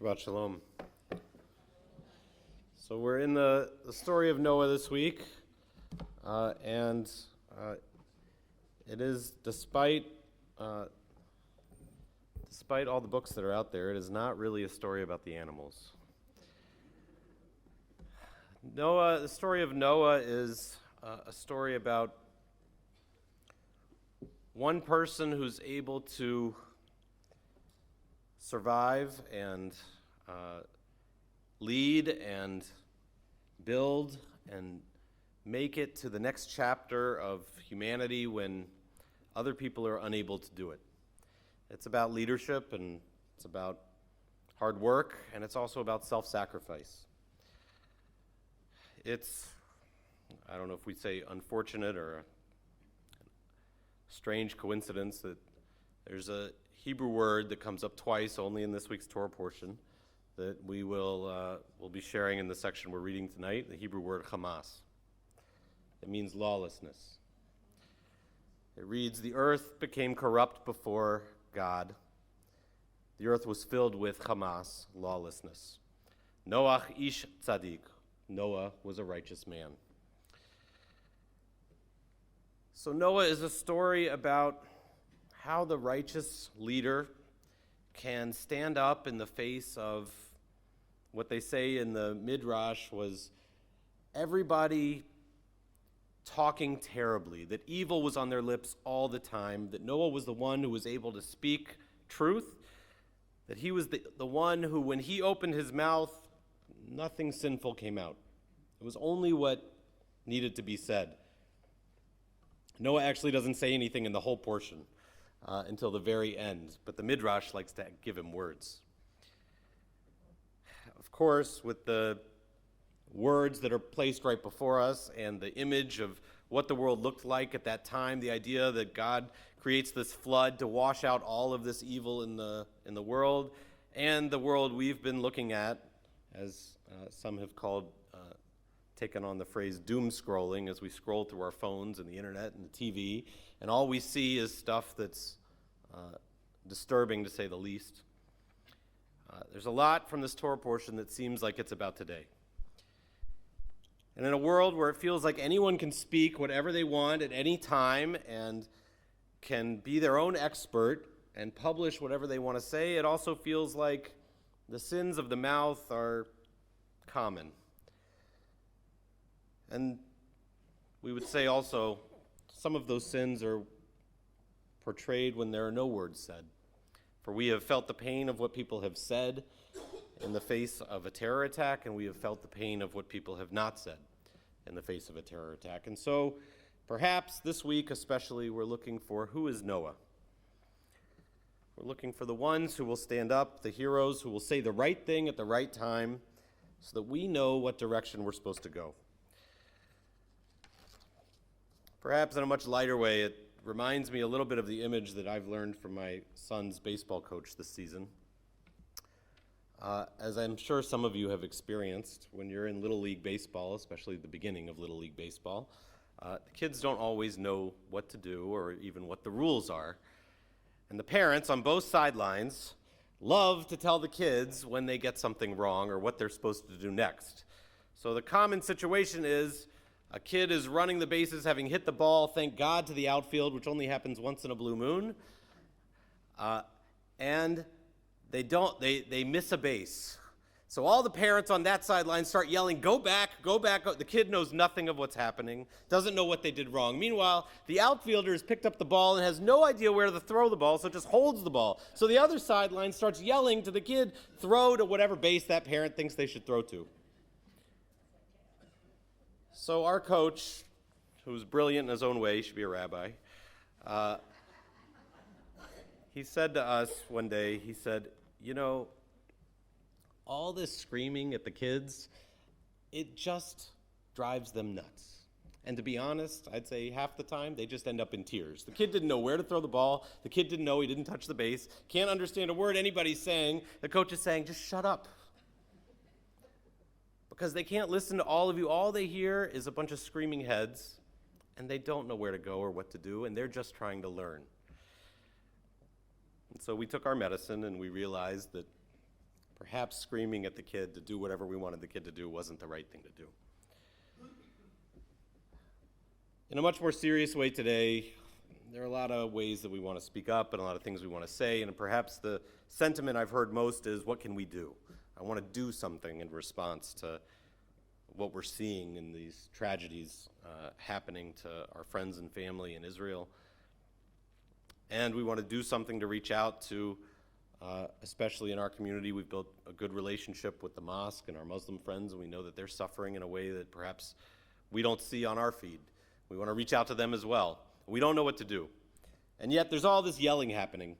Shabbat Shalom. So we're in the story of Noah this week, and it is, despite all the books that are out there, it is not really a story about the animals. The story of Noah is a story about one person who's able to survive and lead and build and make it to the next chapter of humanity when other people are unable to do it. It's about leadership, and it's about hard work, and it's also about self-sacrifice. It's, I don't know if we'd say unfortunate or a strange coincidence that there's a Hebrew word that comes up twice only in this week's Torah portion that we'll be sharing in the section we're reading tonight, the Hebrew word Hamas. It means lawlessness. It reads, "The earth became corrupt before God. The earth was filled with Hamas, lawlessness. Noach ish tzaddik. Noah was a righteous man." So Noah is a story about how the righteous leader can stand up in the face of what they say in the Midrash was everybody talking terribly, that evil was on their lips all the time, that Noah was the one who was able to speak truth, that he was the one who, when he opened his mouth, nothing sinful came out. It was only what needed to be said. Noah actually doesn't say anything in the whole portion until the very end, but the Midrash likes to give him words. Of course, with the words that are placed right before us and the image of what the world looked like at that time, the idea that God creates this flood to wash out all of this evil in the world, and the world we've been looking at, as some have taken on the phrase doom scrolling, as we scroll through our phones and the internet and the TV, and all we see is stuff that's disturbing, to say the least. There's a lot from this Torah portion that seems like it's about today. And in a world where it feels like anyone can speak whatever they want at any time and can be their own expert and publish whatever they want to say, it also feels like the sins of the mouth are common. And we would say also some of those sins are portrayed when there are no words said. For we have felt the pain of what people have said in the face of a terror attack, and we have felt the pain of what people have not said in the face of a terror attack. And so perhaps this week especially we're looking for who is Noah. We're looking for the ones who will stand up, the heroes who will say the right thing at the right time so that we know what direction we're supposed to go. Perhaps in a much lighter way, it reminds me a little bit of the image that I've learned from my son's baseball coach this season. As I'm sure some of you have experienced, when you're in Little League Baseball, especially the beginning of Little League Baseball, the kids don't always know what to do or even what the rules are. And the parents on both sidelines love to tell the kids when they get something wrong or what they're supposed to do next. So the common situation is a kid is running the bases, having hit the ball, thank God, to the outfield, which only happens once in a blue moon, and they miss a base. So all the parents on that sideline start yelling, go back, go back. The kid knows nothing of what's happening, doesn't know what they did wrong. Meanwhile, the outfielder has picked up the ball and has no idea where to throw the ball, so just holds the ball. So the other sideline starts yelling to the kid, throw to whatever base that parent thinks they should throw to. So our coach, who's brilliant in his own way, he should be a rabbi, he said to us one day, he said, all this screaming at the kids, it just drives them nuts. And to be honest, I'd say half the time, they just end up in tears. The kid didn't know where to throw the ball. The kid didn't know he didn't touch the base. Can't understand a word anybody's saying. The coach is saying, just shut up. Because they can't listen to all of you. All they hear is a bunch of screaming heads, and they don't know where to go or what to do, and they're just trying to learn. And so we took our medicine, and we realized that perhaps screaming at the kid to do whatever we wanted the kid to do wasn't the right thing to do. In a much more serious way today, there are a lot of ways that we want to speak up and a lot of things we want to say, and perhaps the sentiment I've heard most is, what can we do? I want to do something in response to what we're seeing in these tragedies happening to our friends and family in Israel. And we want to do something to reach out to, especially in our community. We've built a good relationship with the mosque and our Muslim friends, and we know that they're suffering in a way that perhaps we don't see on our feed. We want to reach out to them as well. We don't know what to do. And yet there's all this yelling happening.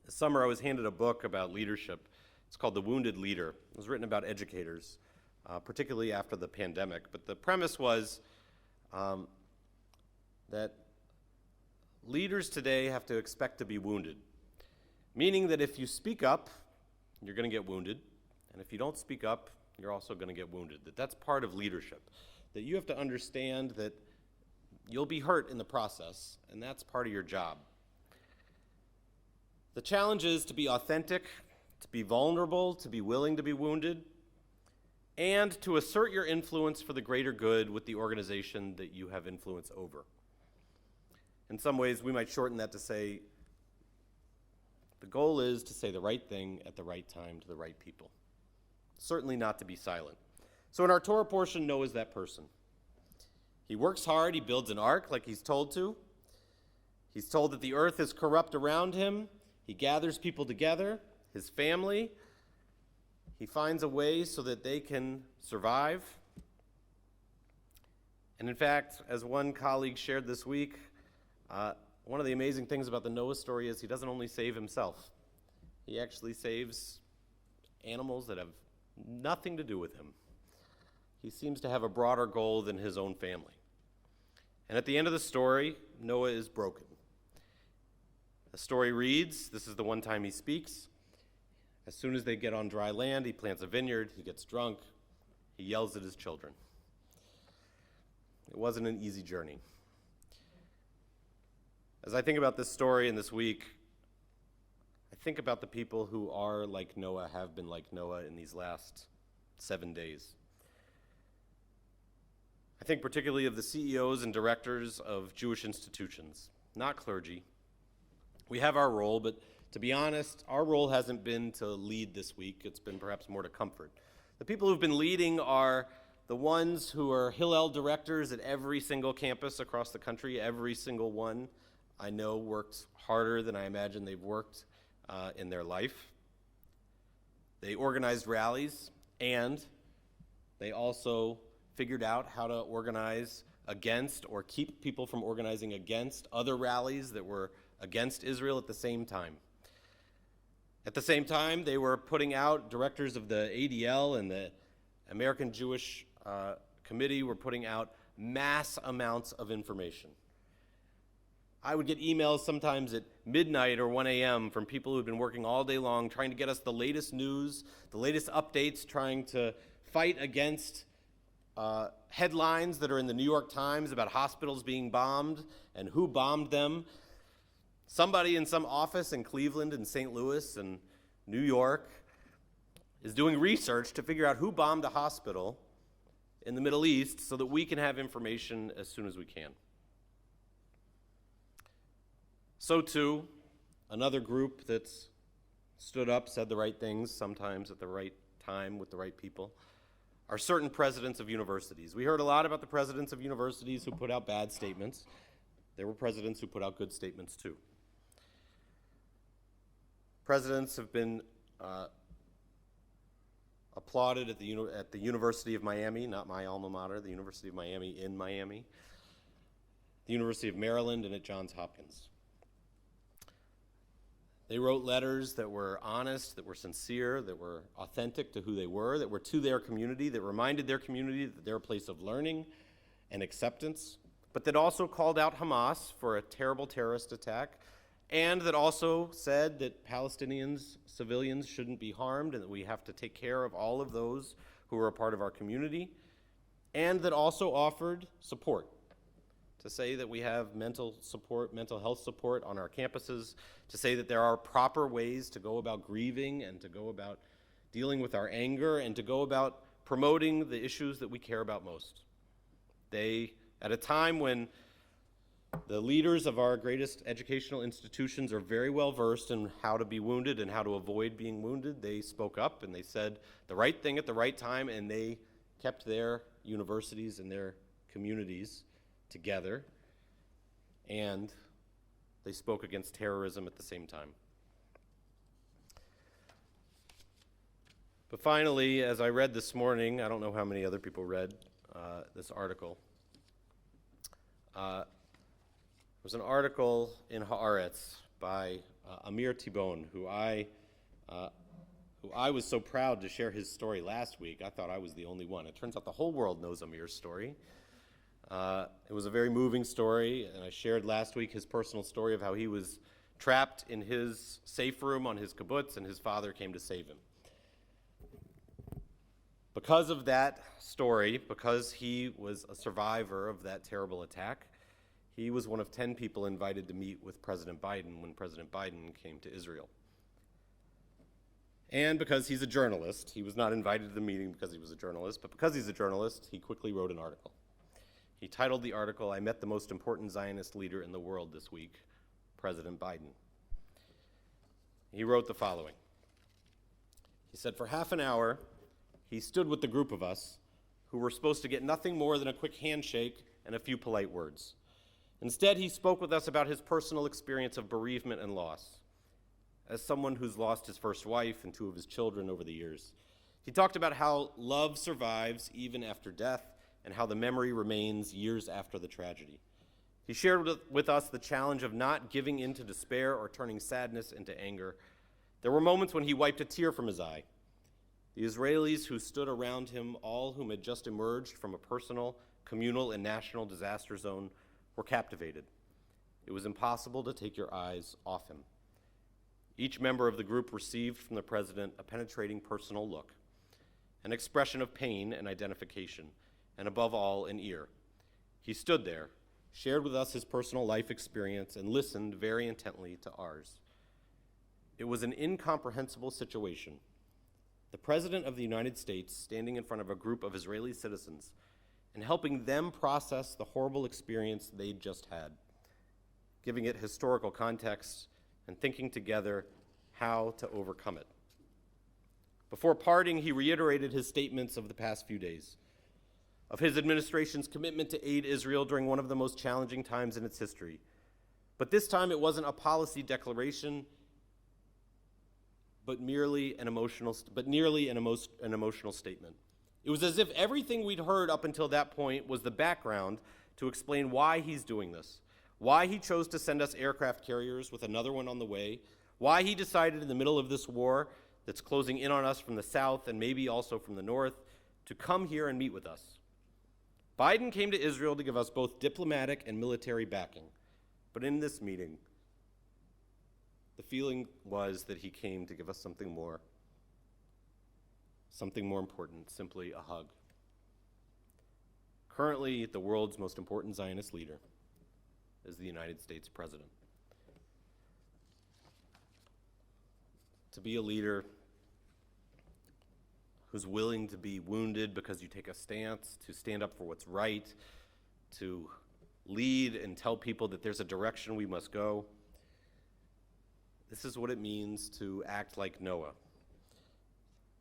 This summer I was handed a book about leadership. It's called The Wounded Leader. It was written about educators, particularly after the pandemic. But the premise was that leaders today have to expect to be wounded, meaning that if you speak up, you're going to get wounded, and if you don't speak up, you're also going to get wounded. That's part of leadership, that you have to understand that you'll be hurt in the process, and that's part of your job. The challenge is to be authentic, to be vulnerable, to be willing to be wounded, and to assert your influence for the greater good with the organization that you have influence over. In some ways, we might shorten that to say, the goal is to say the right thing at the right time to the right people. Certainly not to be silent. So in our Torah portion, Noah is that person. He works hard, he builds an ark like he's told to. He's told that the earth is corrupt around him. He gathers people together, his family. He finds a way so that they can survive. And in fact, as one colleague shared this week, one of the amazing things about the Noah story is he doesn't only save himself. He actually saves animals that have nothing to do with him. He seems to have a broader goal than his own family. And at the end of the story, Noah is broken. The story reads, this is the one time he speaks. As soon as they get on dry land, he plants a vineyard, he gets drunk, he yells at his children. It wasn't an easy journey. As I think about this story and this week, I think about the people who are like Noah, have been like Noah in these last 7 days. I think particularly of the CEOs and directors of Jewish institutions, not clergy. We have our role, but to be honest, our role hasn't been to lead this week. It's been perhaps more to comfort. The people who've been leading are the ones who are Hillel directors at every single campus across the country. Every single one I know worked harder than I imagine they've worked in their life. They organized rallies, and they also figured out how to organize against or keep people from organizing against other rallies that were against Israel at the same time. At the same time, they were putting out, directors of the ADL and the American Jewish Committee were putting out mass amounts of information. I would get emails sometimes at midnight or 1 a.m. from people who had been working all day long trying to get us the latest news, the latest updates, trying to fight against headlines that are in the New York Times about hospitals being bombed and who bombed them. Somebody in some office in Cleveland and St. Louis and New York is doing research to figure out who bombed a hospital in the Middle East so that we can have information as soon as we can. So too, another group that's stood up, said the right things, sometimes at the right time with the right people, are certain presidents of universities. We heard a lot about the presidents of universities who put out bad statements. There were presidents who put out good statements too. Presidents have been applauded at the University of Miami, not my alma mater, the University of Miami in Miami, the University of Maryland, and at Johns Hopkins. They wrote letters that were honest, that were sincere, that were authentic to who they were, that were to their community, that reminded their community that they're a place of learning and acceptance, but that also called out Hamas for a terrible terrorist attack, and that also said that Palestinians, civilians, shouldn't be harmed and that we have to take care of all of those who are a part of our community, and that also offered support to say that we have mental health support on our campuses, to say that there are proper ways to go about grieving and to go about dealing with our anger and to go about promoting the issues that we care about most. At a time when the leaders of our greatest educational institutions are very well versed in how to be wounded and how to avoid being wounded, they spoke up and they said the right thing at the right time, and they kept their universities and their communities together, and they spoke against terrorism at the same time. But finally, as I read this morning, I don't know how many other people read this article. There was an article in Haaretz by Amir Tibon, who I was so proud to share his story last week. I thought I was the only one. It turns out the whole world knows Amir's story. It was a very moving story, and I shared last week his personal story of how he was trapped in his safe room on his kibbutz, and his father came to save him. Because of that story, because he was a survivor of that terrible attack, he was one of 10 people invited to meet with President Biden when President Biden came to Israel. And because he's a journalist, he was not invited to the meeting because he was a journalist, but because he's a journalist, he quickly wrote an article. He titled the article, "I Met the Most Important Zionist Leader in the World This Week, President Biden." He wrote the following. He said, "For half an hour, he stood with the group of us who were supposed to get nothing more than a quick handshake and a few polite words. Instead, he spoke with us about his personal experience of bereavement and loss. As someone who's lost his first wife and 2 of his children over the years, he talked about how love survives even after death and how the memory remains years after the tragedy. He shared with us the challenge of not giving in to despair or turning sadness into anger. There were moments when he wiped a tear from his eye. The Israelis who stood around him, all whom had just emerged from a personal, communal, and national disaster zone, were captivated. It was impossible to take your eyes off him. Each member of the group received from the president a penetrating personal look, an expression of pain and identification, and above all, an ear. He stood there, shared with us his personal life experience, and listened very intently to ours. It was an incomprehensible situation. The President of the United States standing in front of a group of Israeli citizens and helping them process the horrible experience they'd just had, giving it historical context and thinking together how to overcome it. Before parting, he reiterated his statements of the past few days, of his administration's commitment to aid Israel during one of the most challenging times in its history. But this time it wasn't a policy declaration, but nearly an emotional statement. It was as if everything we'd heard up until that point was the background to explain why he's doing this, why he chose to send us aircraft carriers with another one on the way, why he decided in the middle of this war that's closing in on us from the south and maybe also from the north to come here and meet with us. Biden came to Israel to give us both diplomatic and military backing, but in this meeting, the feeling was that he came to give us something more important, simply a hug. Currently, the world's most important Zionist leader is the United States president. To be a leader who's willing to be wounded because you take a stance, to stand up for what's right, to lead and tell people that there's a direction we must go. This is what it means to act like Noah,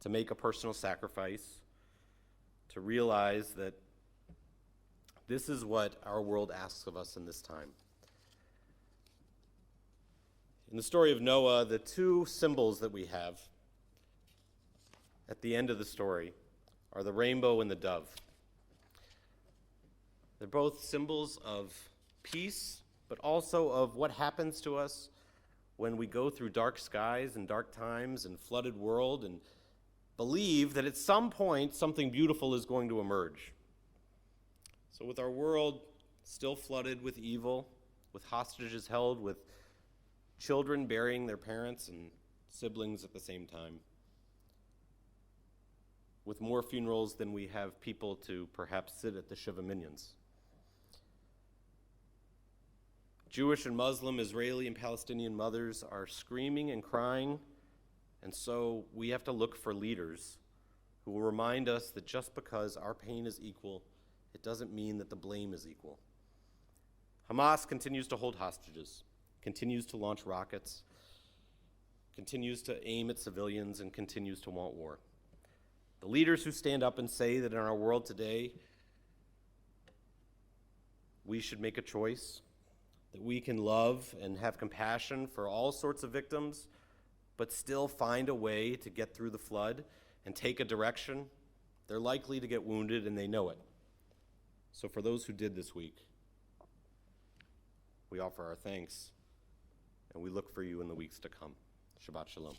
to make a personal sacrifice, to realize that this is what our world asks of us in this time. In the story of Noah, the 2 symbols that we have at the end of the story are the rainbow and the dove. They're both symbols of peace, but also of what happens to us when we go through dark skies and dark times and flooded world and believe that at some point something beautiful is going to emerge. So with our world still flooded with evil, with hostages held, with children burying their parents and siblings at the same time, with more funerals than we have people to perhaps sit at the Shiva Minions, Jewish and Muslim, Israeli and Palestinian mothers are screaming and crying, and so we have to look for leaders who will remind us that just because our pain is equal, it doesn't mean that the blame is equal. Hamas continues to hold hostages, continues to launch rockets, continues to aim at civilians, and continues to want war. The leaders who stand up and say that in our world today, we should make a choice, that we can love and have compassion for all sorts of victims, but still find a way to get through the flood and take a direction, they're likely to get wounded, and they know it. So for those who did this week, we offer our thanks, and we look for you in the weeks to come. Shabbat Shalom.